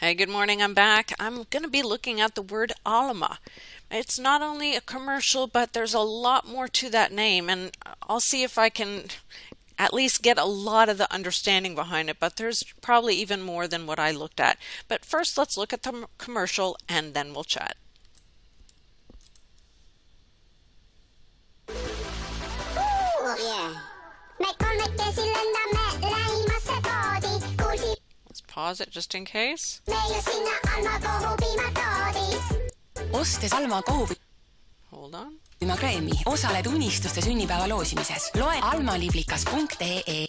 Hey, good morning. I'm back. I'm going to be looking at the word Alma. It's not only a commercial, but there's a lot more to that name, and I'll see if I can at least get a lot of the understanding behind it, but there's probably even more than what I looked at. But first, let's look at the commercial and then we'll chat. Oh yeah. Let's pause it just in case. Ostes Alma Hold on. kohvipima-kreemi, osaled unistuste sünnipäeva loosimises. Loe almaliblikas.ee.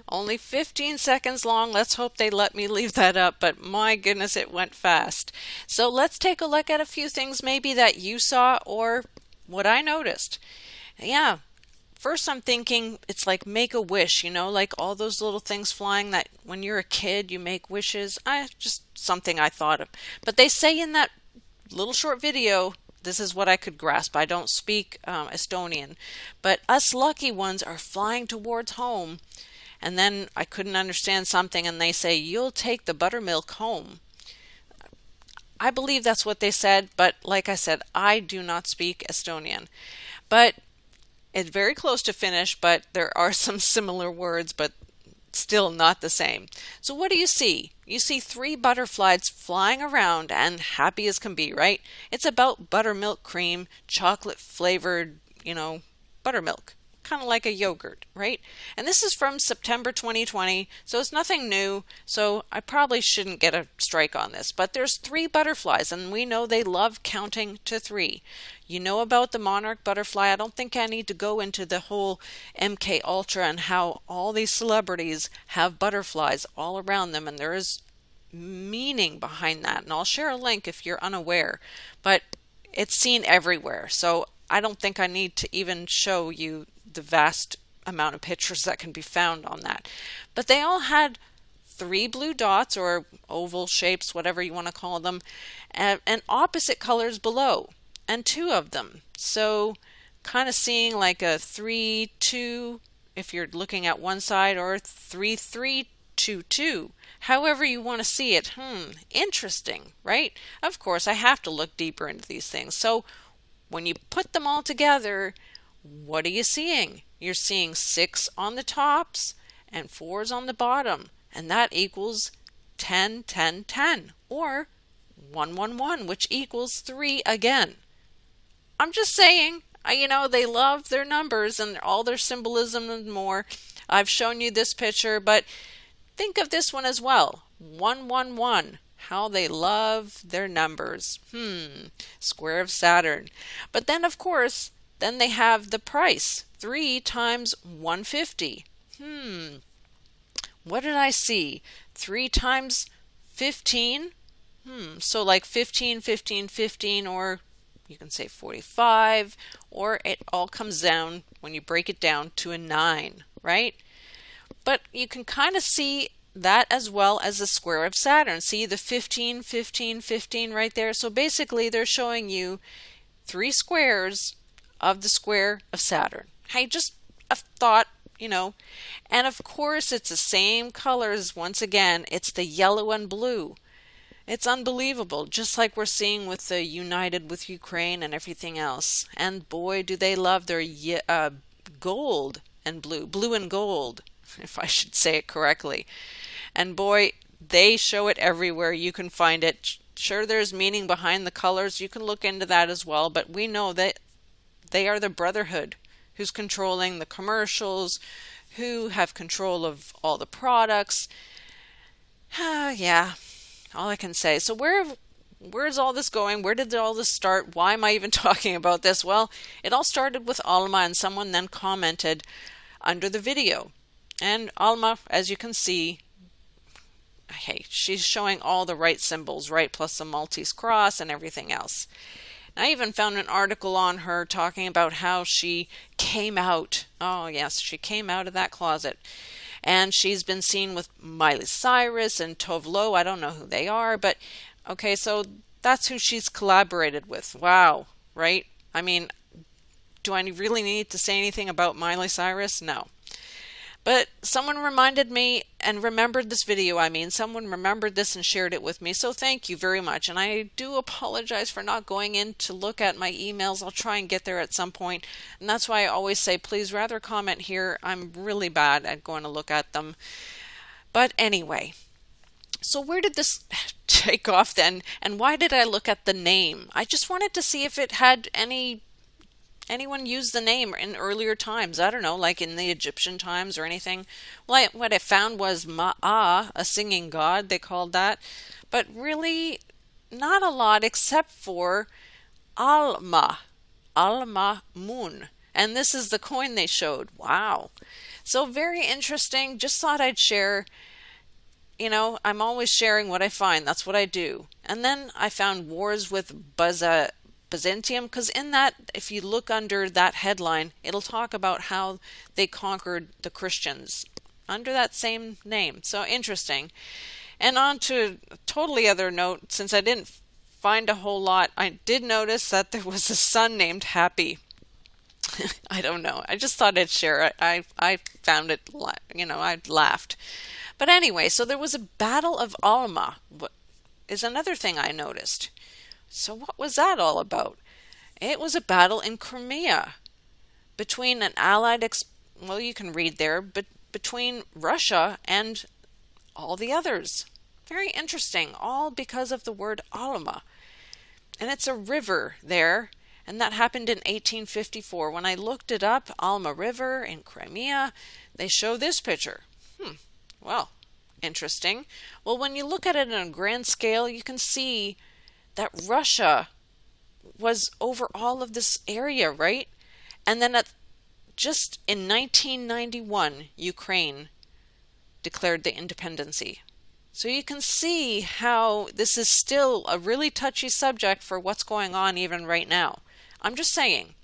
Only 15 seconds long. Let's hope they let me leave that up, but my goodness, it went fast. So let's take a look at a few things maybe that you saw or what I noticed. Yeah, first I'm thinking it's like make a wish, like all those little things flying that when you're a kid you make wishes. Just something I thought of. But they say in that little short video, this is what I could grasp. I don't speak Estonian, but us lucky ones are flying towards home. And then I couldn't understand something, and they say, you'll take the buttermilk home. I believe that's what they said, but like I said, I do not speak Estonian. But it's very close to Finnish, but there are some similar words, but still not the same. So what do you see? You see three butterflies flying around and happy as can be, right? It's about buttermilk cream, chocolate flavored, buttermilk. Kind of like a yogurt, right? And this is from September 2020, so it's nothing new, so I probably shouldn't get a strike on this. But there's three butterflies, and we know they love counting to three. You know about the monarch butterfly. I don't think I need to go into the whole MK Ultra and how all these celebrities have butterflies all around them, and there is meaning behind that. And I'll share a link if you're unaware, but it's seen everywhere. So I don't think I need to even show you the vast amount of pictures that can be found on that. But they all had three blue dots or oval shapes, whatever you want to call them, and opposite colors below, and two of them. So kind of seeing like a 3-2 if you're looking at one side, or 3-3-2-2. However you want to see it. Interesting, right? Of course, I have to look deeper into these things. So when you put them all together, what are you seeing? You're seeing 6 on the tops and 4s on the bottom, and that equals 10, 10, 10, or 1, 1, 1, which equals 3 again. I'm just saying, they love their numbers and all their symbolism and more. I've shown you this picture, but think of this one as well. 1, 1, 1. How they love their numbers. Square of Saturn. But then, of course, then they have the price. 3 times 150. What did I see? 3 times 15? So like 15, 15, 15, or you can say 45, or it all comes down, when you break it down, to a 9, right? But you can kind of see that as well as the square of Saturn. See the 15, 15, 15 right there? So basically they're showing you 3 squares of the square of Saturn. Hey, just a thought, And of course it's the same colors once again. It's the yellow and blue. It's unbelievable, just like we're seeing with the United with Ukraine and everything else. And boy, do they love their gold and blue and gold, if I should say it correctly. And boy, they show it everywhere. You can find it. Sure, there's meaning behind the colors. You can look into that as well. But we know that they are the brotherhood who's controlling the commercials, who have control of all the products. Yeah, all I can say. So where's all this going? Where did all this start? Why am I even talking about this? Well, it all started with Alma, and someone then commented under the video. And Alma, as you can see, hey, she's showing all the right symbols, right? Plus the Maltese cross and everything else. And I even found an article on her talking about how she came out. Oh, yes, she came out of that closet. And she's been seen with Miley Cyrus and Tove Lo. I don't know who they are, but okay, so that's who she's collaborated with. Wow, right? I mean, do I really need to say anything about Miley Cyrus? No. But someone reminded me and remembered this video. I mean, someone remembered this and shared it with me. So thank you very much. And I do apologize for not going in to look at my emails. I'll try and get there at some point. And that's why I always say, please rather comment here. I'm really bad at going to look at them. But anyway, so where did this take off then? And why did I look at the name? I just wanted to see if it had anyone used the name in earlier times. I don't know, like in the Egyptian times or anything. Well, what I found was Ma'a, a singing god, they called that. But really, not a lot except for Alma, Alma moon. And this is the coin they showed. Wow. So very interesting. Just thought I'd share. You know, I'm always sharing what I find. That's what I do. And then I found wars with Byzantium, because in that, if you look under that headline, it'll talk about how they conquered the Christians under that same name. So interesting. And on to a totally other note, since I didn't find a whole lot, I did notice that there was a son named Happy. I don't know. I just thought I'd share it. I found it, I laughed. But anyway, so there was a Battle of Alma, is another thing I noticed. So what was that all about? It was a battle in Crimea between an allied, well, you can read there, but between Russia and all the others. Very interesting, all because of the word Alma. And it's a river there, and that happened in 1854. When I looked it up, Alma River in Crimea, they show this picture. Well, interesting. Well, when you look at it on a grand scale, you can see that Russia was over all of this area, right? And then just in 1991, Ukraine declared the independency. So you can see how this is still a really touchy subject for what's going on even right now. I'm just saying.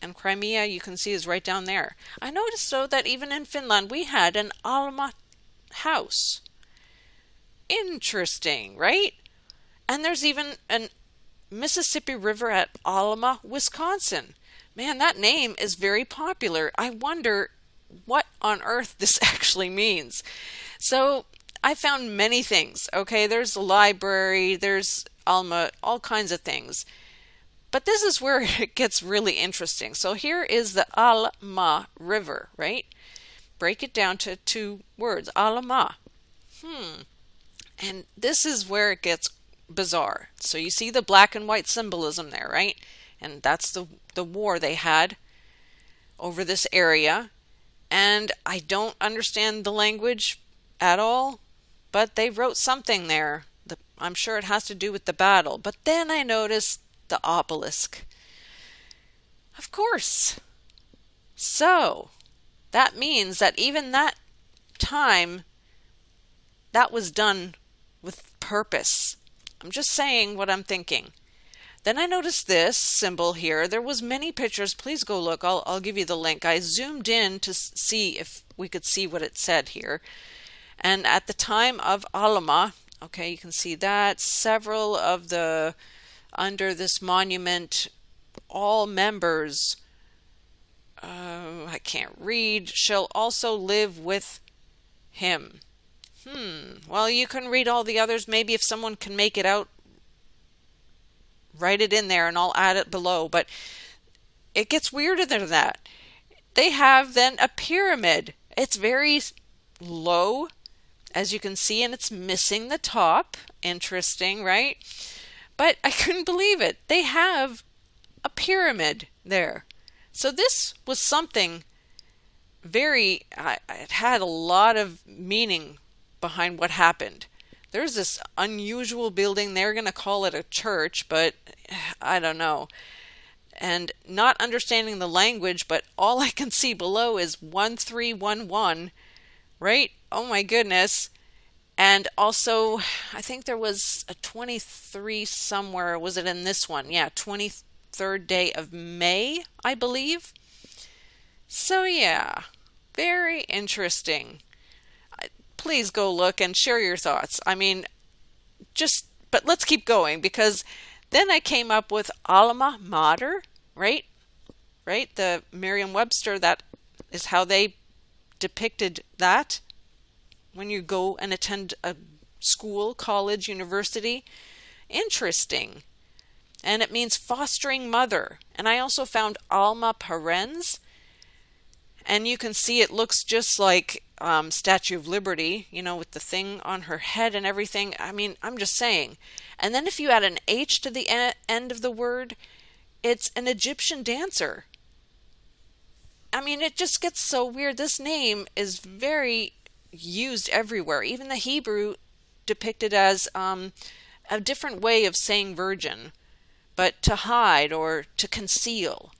And Crimea, you can see, is right down there. I noticed, though, that even in Finland, we had an Alma house. Interesting, right? And there's even a Mississippi River at Alma, Wisconsin. Man, that name is very popular. I wonder what on earth this actually means. So I found many things. Okay, there's a library, there's Alma, all kinds of things. But this is where it gets really interesting. So here is the Alma River, right? Break it down to two words, Alma. And this is where it gets bizarre. So you see the black and white symbolism there, right? And that's the war they had over this area. And I don't understand the language at all, but they wrote something there. I'm sure it has to do with the battle. But then I noticed the obelisk. Of course. So that means that even that time, that was done with purpose. I'm just saying what I'm thinking. Then I noticed this symbol here. There was many pictures. Please go look. I'll give you the link. I zoomed in to see if we could see what it said here. And at the time of Alma, okay, you can see that several of the under this monument, all members, I can't read, shall also live with him. Well, you can read all the others. Maybe if someone can make it out, write it in there and I'll add it below. But it gets weirder than that. They have then a pyramid. It's very low, as you can see, and it's missing the top. Interesting, right? But I couldn't believe it. They have a pyramid there. So this was something very, it had a lot of meaning behind what happened. There's this unusual building. They're going to call it a church, but I don't know. And not understanding the language, but all I can see below is 1311, right? Oh my goodness. And also, I think there was a 23 somewhere. Was it in this one? Yeah, 23rd day of May, I believe. So yeah, very interesting. Please go look and share your thoughts. I mean, but let's keep going, because then I came up with Alma Mater, right? Right? The Merriam-Webster, that is how they depicted that when you go and attend a school, college, university. Interesting. And it means fostering mother. And I also found Alma parens, and you can see it looks just like Statue of Liberty, with the thing on her head and everything. I mean, I'm just saying. And then if you add an H to the end of the word, it's an Egyptian dancer. I mean, it just gets so weird. This name is very used everywhere. Even the Hebrew depicted as a different way of saying virgin, but to hide or to conceal.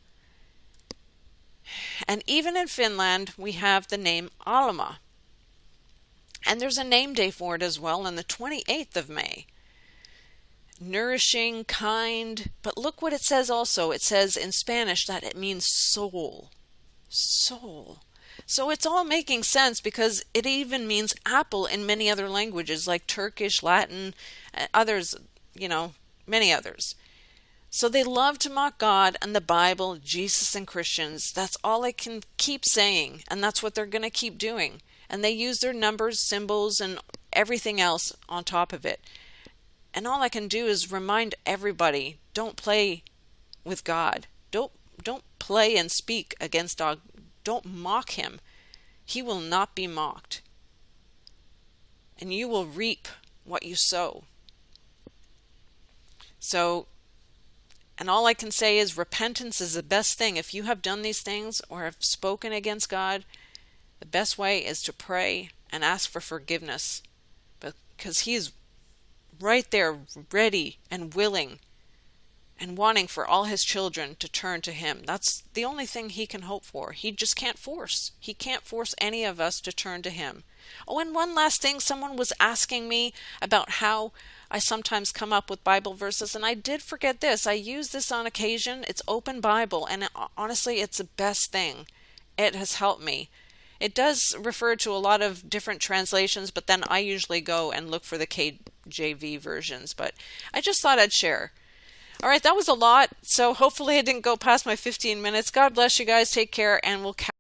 And even in Finland, we have the name Alma. And there's a name day for it as well on the 28th of May. Nourishing, kind. But look what it says also. It says in Spanish that it means soul. Soul. So it's all making sense because it even means apple in many other languages like Turkish, Latin, others, many others. So they love to mock God and the Bible, Jesus and Christians. That's all I can keep saying, and that's what they're going to keep doing. And they use their numbers, symbols, and everything else on top of it. And all I can do is remind everybody, don't play with God. Don't play and speak against God. Don't mock him. He will not be mocked. And you will reap what you sow. So, and all I can say is repentance is the best thing. If you have done these things or have spoken against God, the best way is to pray and ask for forgiveness, because he is right there ready and willing and wanting for all his children to turn to him. That's the only thing he can hope for. He just can't force. He can't force any of us to turn to him. Oh, and one last thing. Someone was asking me about how I sometimes come up with Bible verses, and I did forget this. I use this on occasion. It's Open Bible, and honestly, it's the best thing. It has helped me. It does refer to a lot of different translations, but then I usually go and look for the KJV versions. But I just thought I'd share. All right, that was a lot. So hopefully I didn't go past my 15 minutes. God bless you guys. Take care, and we'll catch